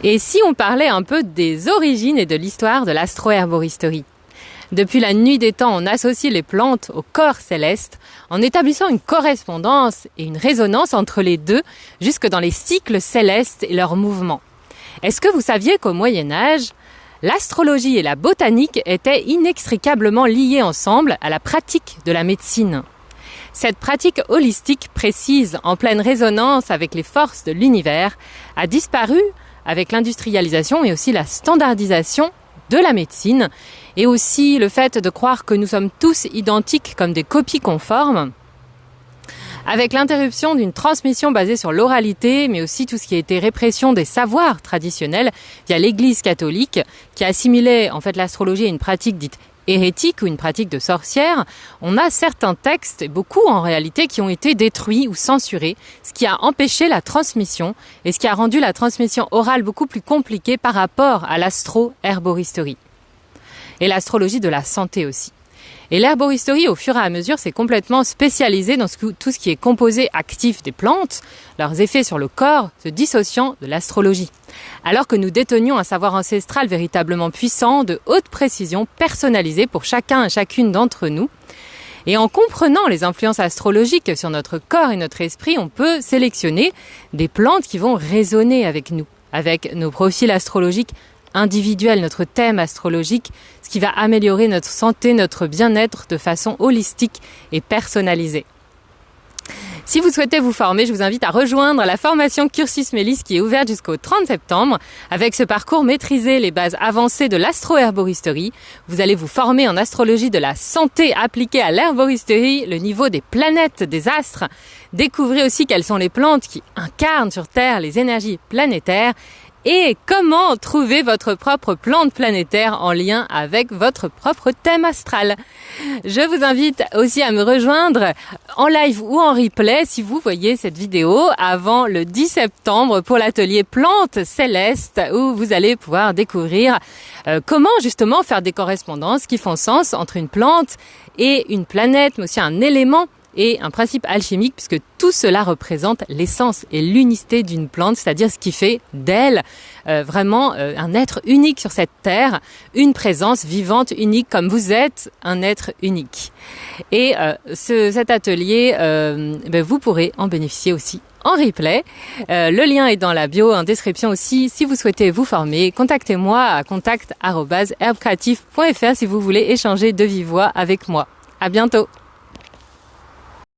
Et si on parlait un peu des origines et de l'histoire de l'astroherboristerie? Depuis la nuit des temps, on associe les plantes au corps céleste en établissant une correspondance et une résonance entre les deux jusque dans les cycles célestes et leurs mouvements. Est-ce que vous saviez qu'au Moyen-Âge, l'astrologie et la botanique étaient inextricablement liées ensemble à la pratique de la médecine? Cette pratique holistique précise, en pleine résonance avec les forces de l'univers, a disparu avec l'industrialisation et aussi la standardisation de la médecine, et aussi le fait de croire que nous sommes tous identiques comme des copies conformes, avec l'interruption d'une transmission basée sur l'oralité, mais aussi tout ce qui a été répression des savoirs traditionnels via l'Église catholique, qui assimilait en fait l'astrologie à une pratique dite hérétique ou une pratique de sorcière. On a certains textes, et beaucoup en réalité, qui ont été détruits ou censurés, ce qui a empêché la transmission et ce qui a rendu la transmission orale beaucoup plus compliquée par rapport à l'astro-herboristerie. Et l'astrologie de la santé aussi. Et l'herboristerie, au fur et à mesure, s'est complètement spécialisée dans tout ce qui est composé actif des plantes, leurs effets sur le corps se dissociant de l'astrologie. Alors que nous détenions un savoir ancestral véritablement puissant, de haute précision, personnalisé pour chacun et chacune d'entre nous. Et en comprenant les influences astrologiques sur notre corps et notre esprit, on peut sélectionner des plantes qui vont résonner avec nous, avec nos profils astrologiques individuel, notre thème astrologique, ce qui va améliorer notre santé, notre bien-être de façon holistique et personnalisée. Si vous souhaitez vous former, je vous invite à rejoindre la formation Cursus Mélis qui est ouverte jusqu'au 30 septembre. Avec ce parcours, maîtriser les bases avancées de l'astro-herboristerie. Vous allez vous former en astrologie de la santé appliquée à l'herboristerie, le niveau des planètes, des astres. Découvrez aussi quelles sont les plantes qui incarnent sur Terre les énergies planétaires et comment trouver votre propre plante planétaire en lien avec votre propre thème astral. Je vous invite aussi à me rejoindre en live ou en replay si vous voyez cette vidéo avant le 10 septembre pour l'atelier Plantes Célestes où vous allez pouvoir découvrir comment justement faire des correspondances qui font sens entre une plante et une planète, mais aussi un élément et un principe alchimique, puisque tout cela représente l'essence et l'unicité d'une plante, c'est-à-dire ce qui fait d'elle vraiment un être unique sur cette terre, une présence vivante unique comme vous êtes un être unique. Et cet atelier, vous pourrez en bénéficier aussi en replay. Le lien est dans la bio, en description aussi. Si vous souhaitez vous former, contactez-moi à contact@herbcreatif.fr si vous voulez échanger de vive voix avec moi. À bientôt.